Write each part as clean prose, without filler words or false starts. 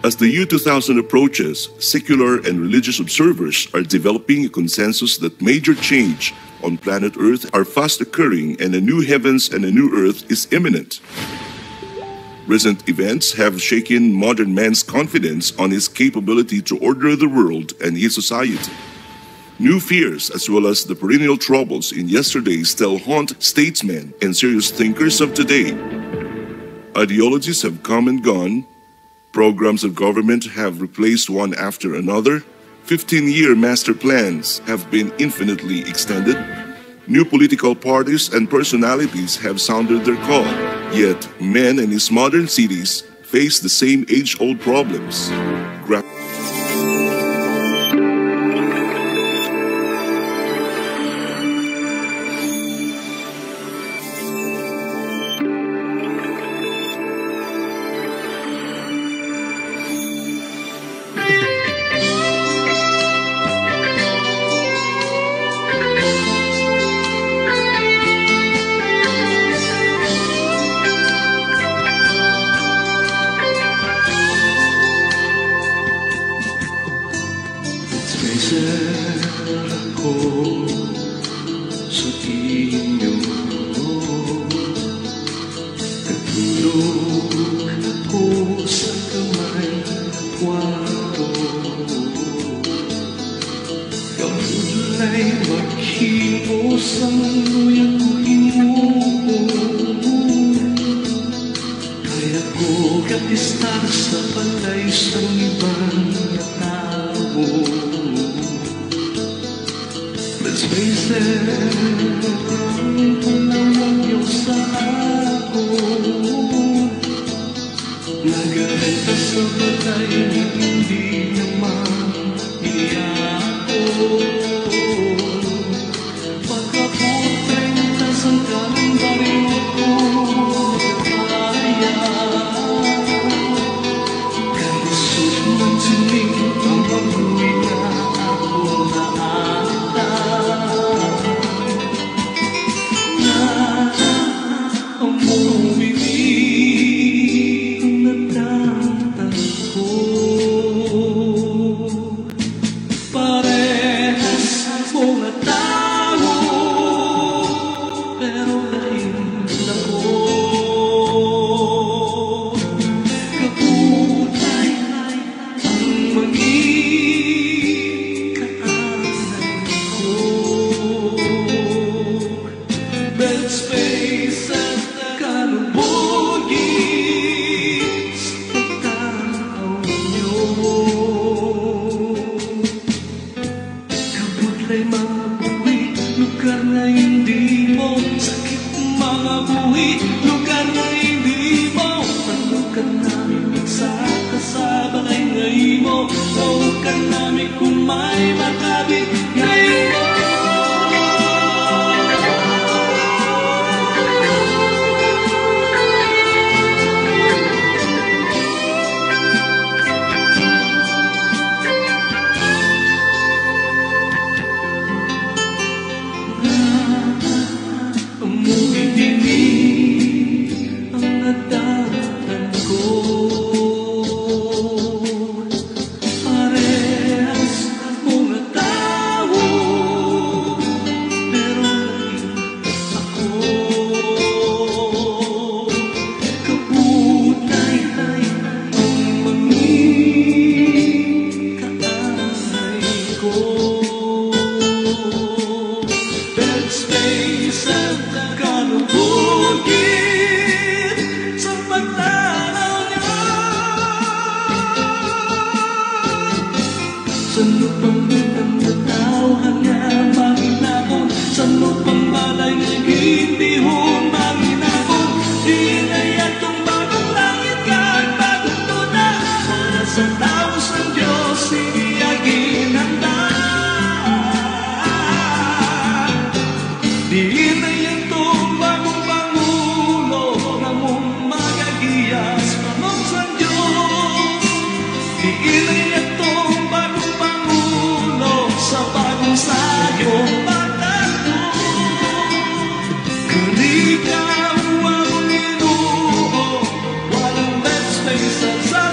As the year 2000 approaches, secular and religious observers are developing a consensus that major change on planet Earth are fast occurring and a new heavens and a new Earth is imminent. Recent events have shaken modern man's confidence on his capability to order the world and his society. New fears, as well as the perennial troubles in yesterday, still haunt statesmen and serious thinkers of today. Ideologies have come and gone. Programs of government have replaced one after another. 15-year master plans have been infinitely extended. New political parties and personalities have sounded their call. Yet, men in his modern cities face the same age-old problems.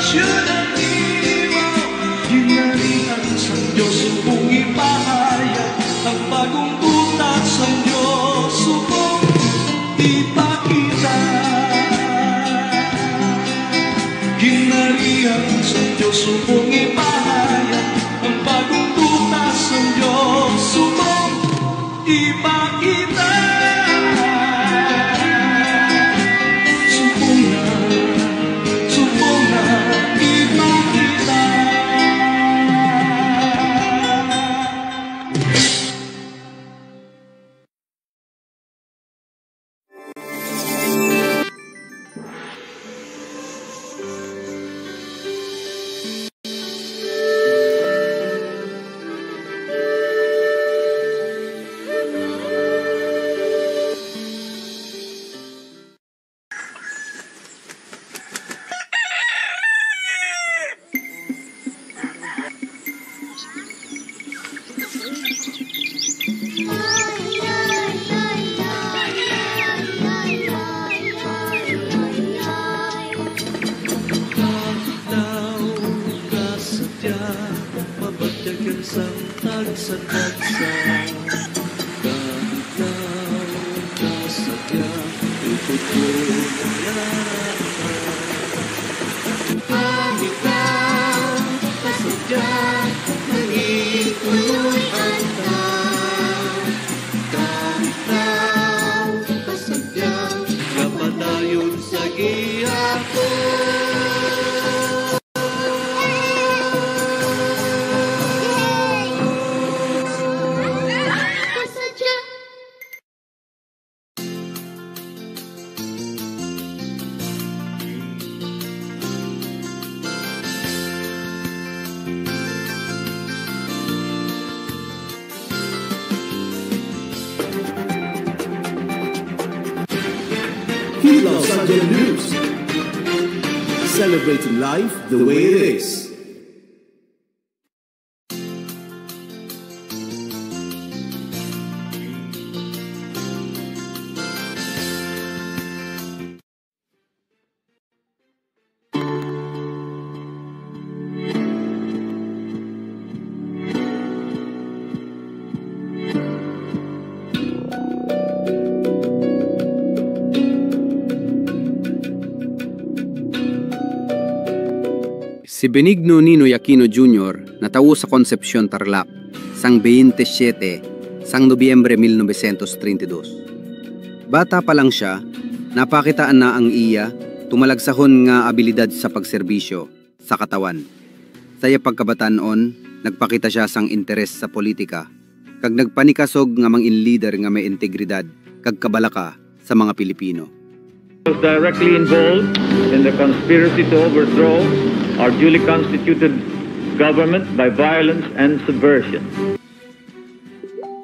Shouldn't be butas ang Diyos subong ipakita. Ginarihan sa Diyos subong ipahayag, ang bagong butas ang Diyos subong ipakita. Subong na ipakita. Los Angeles News, celebrating life the way it is. Si Benigno Ninoy Aquino Jr. natawo sa Concepcion, Tarlac, sang 27, sang Nobyembre 1932. Bata pa lang siya, napakitaan na ang iya, tumalagsahon nga abilidad sa pagserbisyo, sa katawan. Saya pagkabataan-on, nagpakita siya sang interes sa politika, kag nagpanikasog nga mangin leader nga may integridad, kag kabalaka sa mga Pilipino. Was directly involved in the conspiracy to overthrow our duly constituted government by violence and subversion.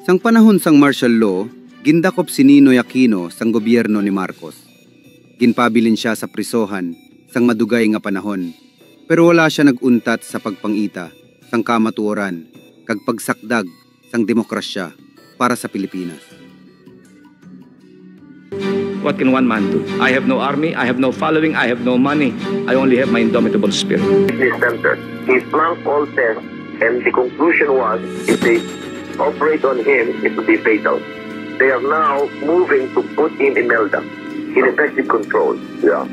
Sang panahon sang martial law, gindakop si Ninoy Aquino sang gobyerno ni Marcos. Ginpabilin siya sa prisohan sang madugay nga panahon, pero wala siya naguntat sa pagpangita sang kamatuoran kag pagsakdag sang demokrasya para sa Pilipinas. What can one man do? I have no army, I have no following, I have no money. I only have my indomitable spirit. This center, he flunked all tests, and the conclusion was, if they operate on him, it will be fatal. They are now moving to put him in Melda, in effective control. Yeah.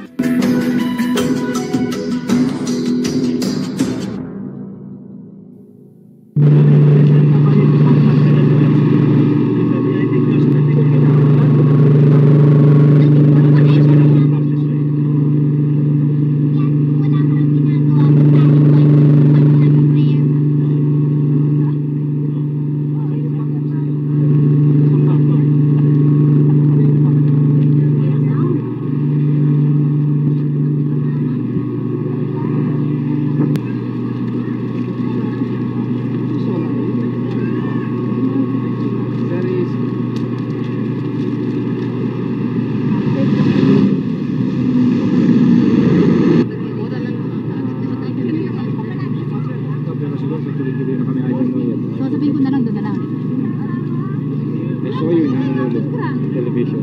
television.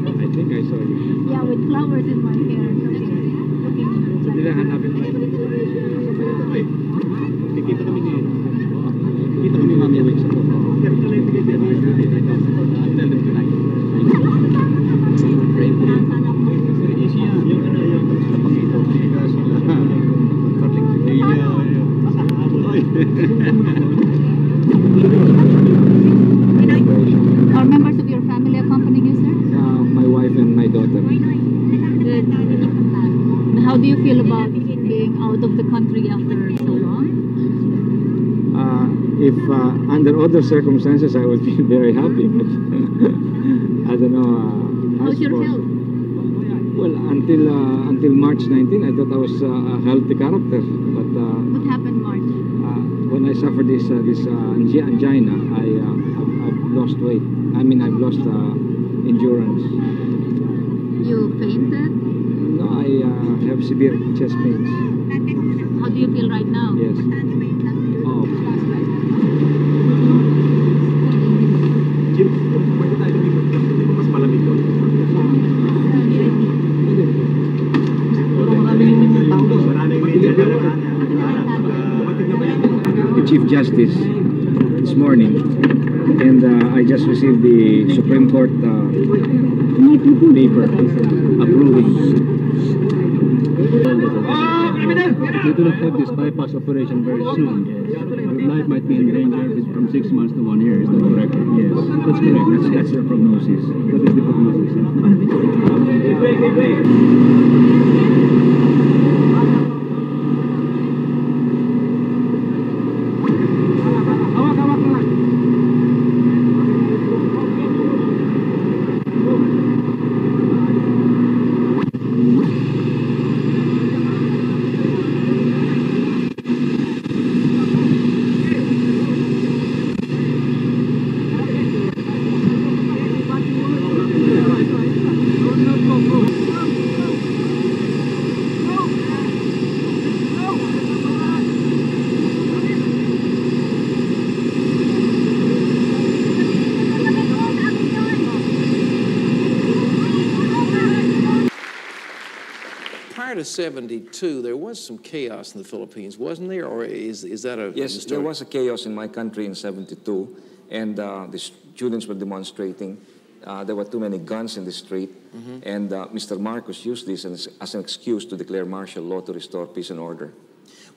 I think I saw you. Yeah, with flowers in my hair. So nila hanapin mo. Kikita kami ngayon. Kikita kami mamaya sa po. under other circumstances I would feel very happy, but I don't know. How's your health? Well, until March 19, I thought I was a healthy character, but What happened, March? when I suffered this angina, I've lost weight. I mean, I've lost endurance. You fainted? No, I have severe chest pains. How do you feel right now? Yes. Oh. Jim, pwede tayo lumipat doon. Hindi ba mas malamig doon? The Chief Justice this morning, and I just received the Supreme Court paper approving. We do not have this bypass operation very soon. Your life might be in danger from 6 months to 1 year. Is that correct? Yes, that's correct. That's the prognosis. That is the prognosis. Prior to 72, there was some chaos in the Philippines, wasn't there? Or is that a Yes, there was a chaos in my country in 72, and the students were demonstrating. There were too many guns in the street, and Mr. Marcos used this as an excuse to declare martial law to restore peace and order.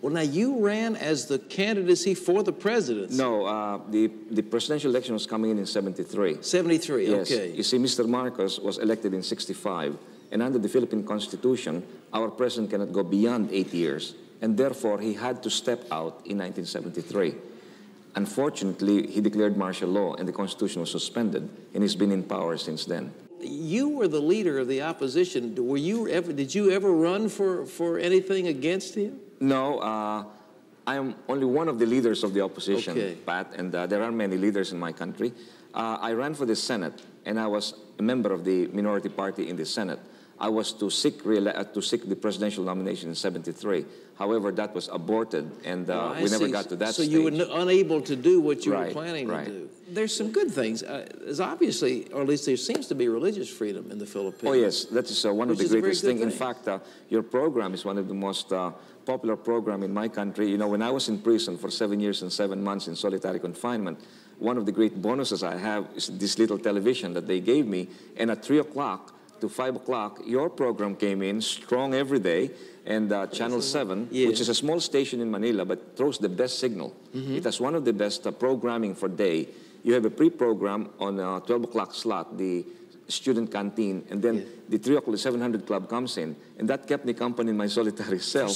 Well, now you ran as the candidacy for the presidency. No, the presidential election was coming in 73. 73, Yes. okay. You see, Mr. Marcos was elected in 65, and under the Philippine Constitution, our president cannot go beyond 8 years, and therefore he had to step out in 1973. Unfortunately, he declared martial law, and the Constitution was suspended, and he's been in power since then. You were the leader of the opposition. Did you ever run for anything against him? No, I am only one of the leaders of the opposition, Okay. Pat, and there are many leaders in my country. I ran for the Senate, and I was a member of the minority party in the Senate. I was to seek the presidential nomination in 73. However, that was aborted, and we never got to that so stage. you were unable to do what you were Right, planning right. to do. There's some good things. There's obviously, or at least there seems to be religious freedom in the Philippines. Oh, yes, that is one of Which the is a very greatest good things. In thing. fact, your program is one of the most popular program in my country. You know, when I was in prison for 7 years and 7 months in solitary confinement, one of the great bonuses I have is this little television that they gave me, and at 3 o'clock to 5 o'clock, your program came in strong every day, and Channel 7, Yeah. which is a small station in Manila, but throws the best signal. It has one of the best programming for day. You have a pre-program on 12 o'clock slot, the student canteen, and then the 3 o'clock 700 Club comes in, and that kept me company in my solitary cell. Not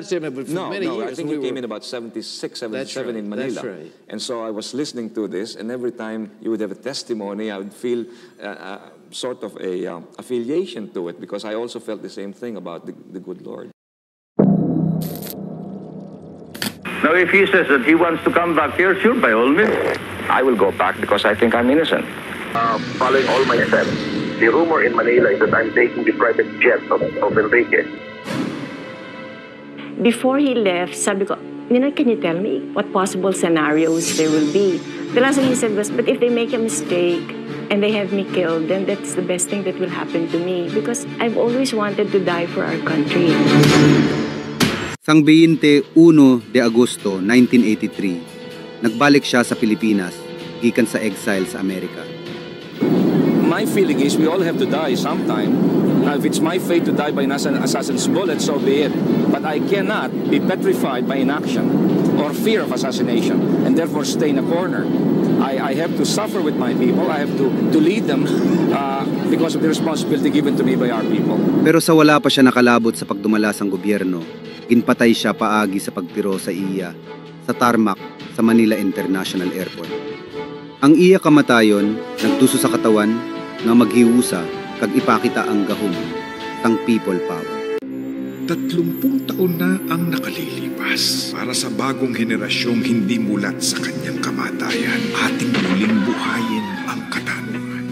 7, but for many years. I think it came in about 76, 77 in Manila. That's right. And so I was listening to this, and every time you would have a testimony, I would feel sort of a affiliation to it, because I also felt the same thing about the good Lord. Now, if he says that he wants to come back here, sure, by all means. I will go back because I think I'm innocent. Following all my steps. The rumor in Manila is that I'm taking the private jet of Enrique. Before he left, sabi ko, Nina, can you tell me what possible scenarios there will be? The last thing he said was, but if they make a mistake and they have me killed, then that's the best thing that will happen to me because I've always wanted to die for our country. Sang 21 de Agosto 1983, nagbalik siya sa Pilipinas, gikan sa exile sa Amerika. My feeling is we all have to die sometime. Now, if it's my fate to die by an assassin's bullet, so be it. But I cannot be petrified by inaction or fear of assassination and therefore stay in a corner. I have to suffer with my people. I have to lead them because of the responsibility given to me by our people. Pero sa wala pa siya nakalabot sa pagdumalas ang gobyerno, ginpatay siya paagi sa pagtiro sa iya, sa tarmac, sa Manila International Airport. Ang iya kamatayon nagduso sa katawan nga maghiusa kag ipakita ang gahom sang people power. 30 taon na ang nakalilipas para sa bagong henerasyong hindi mulat sa kanyang kamatayan. Ating muling buhayin ang katanungan.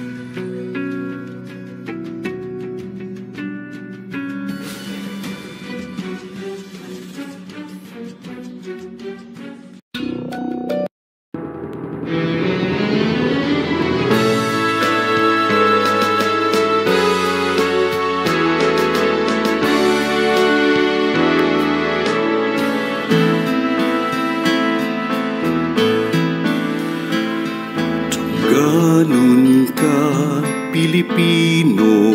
Ganon ka, Pilipino,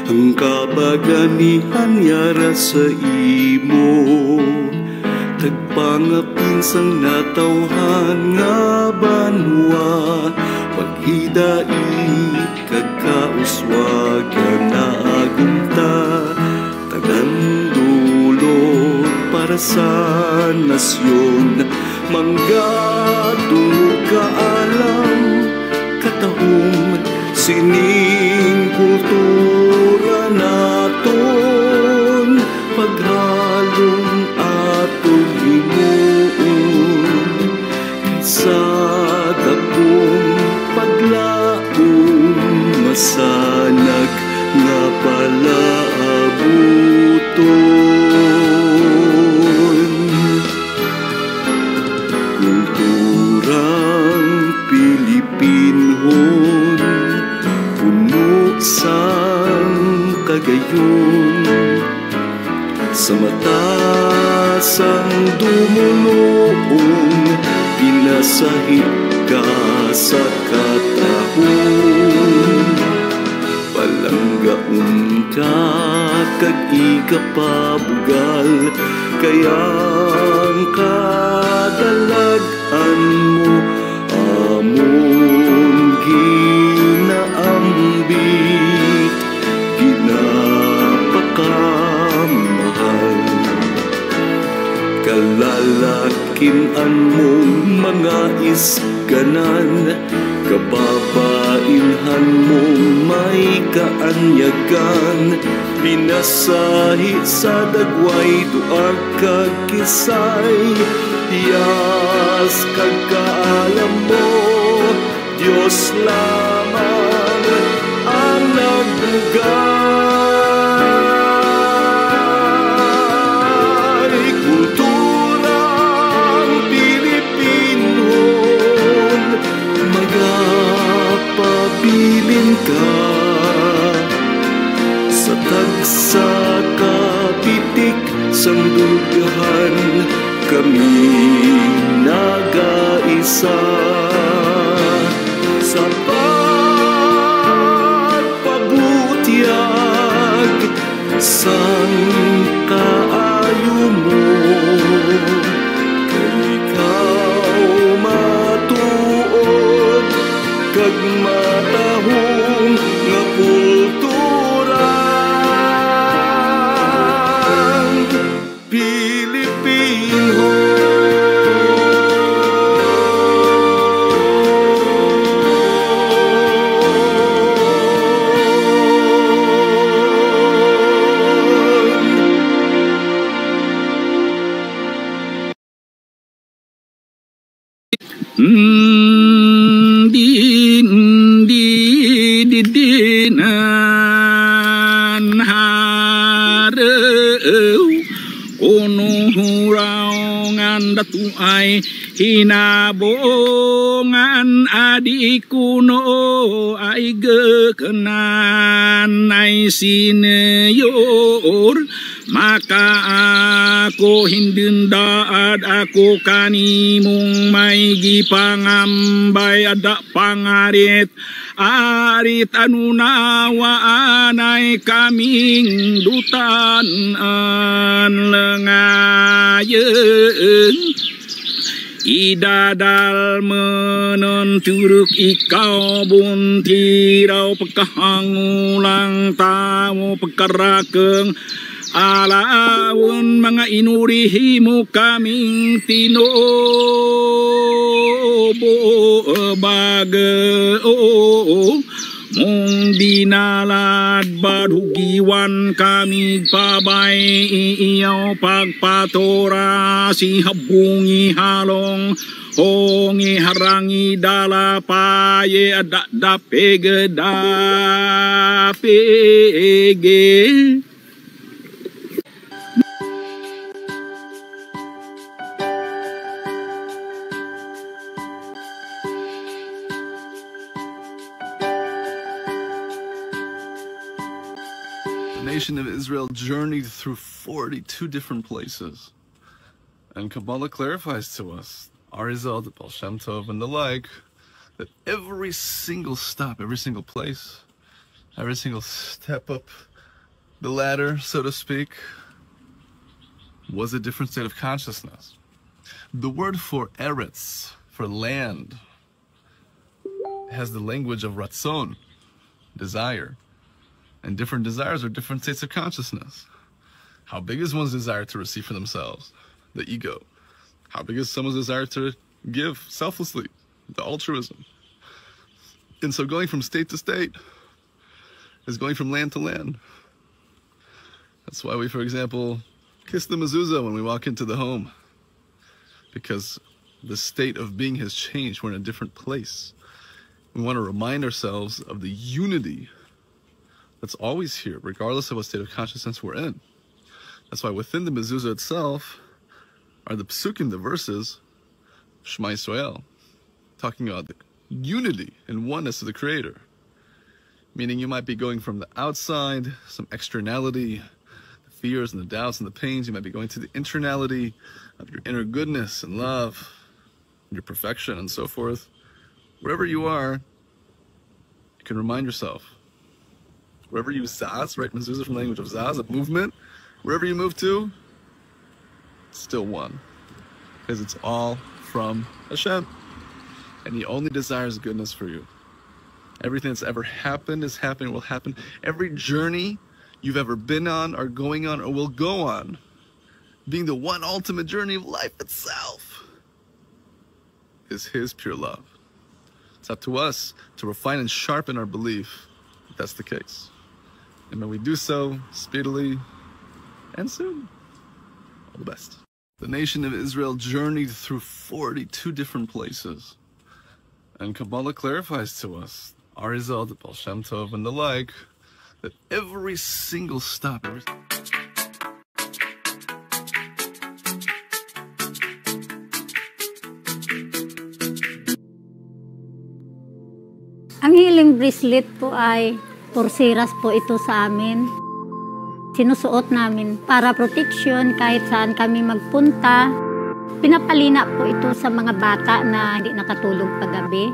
ang kabaganihan yara sa imo. Tagpangapinsang natawhan nga banwa, paghidait kagkauswag ang naagumta. Tagandulot para sa nasyon, manggatong kaalam, katahong sining kultura naton, paghalong atong himuon, kaysa dakong paglaong masanag nga palaabuton. Kulturang Pilipinhon, puno sang kagayon, sa mata sang dumulong, pinasahit ka sa katahon. Palanggaon ka kag ikapabugal, kaya ang kadalagan mo amon ginaambit, ginapakamahal. Kalalakinan mong mga isganan, kababailhan mong may kaanyagan, pinasahi sa dagway tuag kagkisay. Yas kagkaalam mo, Diyos lamang ang nagbugay. Kulturang Pilipinhon, magapabilin ka sa tagsa kapitik sang dughan, kami nagaisa sa pagpabutiag sang kaayo mo. Kay ikaw matuod kag matahong nga kulturang Pilipino. Dinan hareu kono huraongan datu ay hinabongan adik kuno ay gekenan ay sineyor, maka ako hindundaad ako kanimong may gipangambay ada pangarit. Arit anunawaan ay kaming dutaan lengayen. Idadal menenturuk ikaw buntiraw pagkahangulang tamo pagkarakeng Alaon mga inurihimo kaming tinobo bagao mong dinalad badugiwan kami pabay iyaw pagpatora si habungi halong hongi harangi dala paye dapege dapege. The nation of Israel journeyed through 42 different places. And Kabbalah clarifies to us, Arizal, the Baal Shem Tov, and the like, that every single stop, every single place, every single step up the ladder, so to speak, was a different state of consciousness. The word for Eretz, for land, has the language of Ratzon, desire. And different desires are different states of consciousness. How big is one's desire to receive for themselves? The ego. How big is someone's desire to give selflessly? The altruism. And so going from state to state is going from land to land. That's why we, for example, kiss the mezuzah when we walk into the home. Because the state of being has changed. We're in a different place. We want to remind ourselves of the unity that's always here, regardless of what state of consciousness we're in. That's why within the mezuzah itself are the psukim, the verses, Shema Yisrael, talking about the unity and oneness of the Creator. Meaning you might be going from the outside, some externality, the fears and the doubts and the pains. You might be going to the internality of your inner goodness and love, your perfection and so forth. Wherever you are, you can remind yourself. Wherever you zaz, right? Mezuzah from the language of zaz, of movement. Wherever you move to, it's still one. Because it's all from Hashem. And He only desires goodness for you. Everything that's ever happened is happening, will happen. Every journey you've ever been on, or going on, or will go on, being the one ultimate journey of life itself, is His pure love. It's up to us to refine and sharpen our belief that that's the case. And may we do so speedily and soon. All the best. The nation of Israel journeyed through 42 different places. And Kabbalah clarifies to us, Arizal, the Baal Shem Tov, and the like, that every single stop, Ang healing bracelet po ay pursiras po ito sa amin. Sinusuot namin para protection kahit saan kami magpunta. Pinapalina po ito sa mga bata na hindi nakatulog paggabi.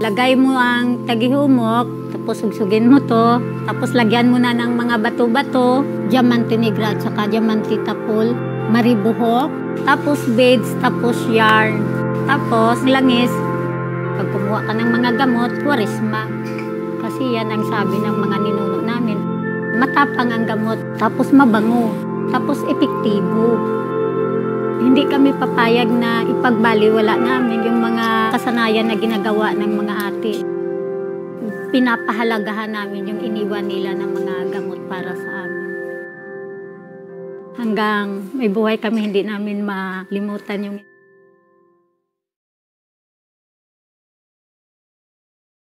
Lagay mo ang tagihumok, tapos sugsugin mo to, tapos lagyan mo na ng mga bato-bato, diamante negra at saka diamante tapol, maribuhok, tapos beads, tapos yarn, tapos langis. Pag kumuha ka ng mga gamot, warisma. Kasi yan ang sabi ng mga ninuno namin. Matapang ang gamot, tapos mabango, tapos epektibo. Hindi kami papayag na ipagbaliwala namin yung mga kasanayan na ginagawa ng mga ate. Pinapahalagahan namin yung iniwan nila ng mga gamot para sa amin. Hanggang may buhay kami, hindi namin malimutan yung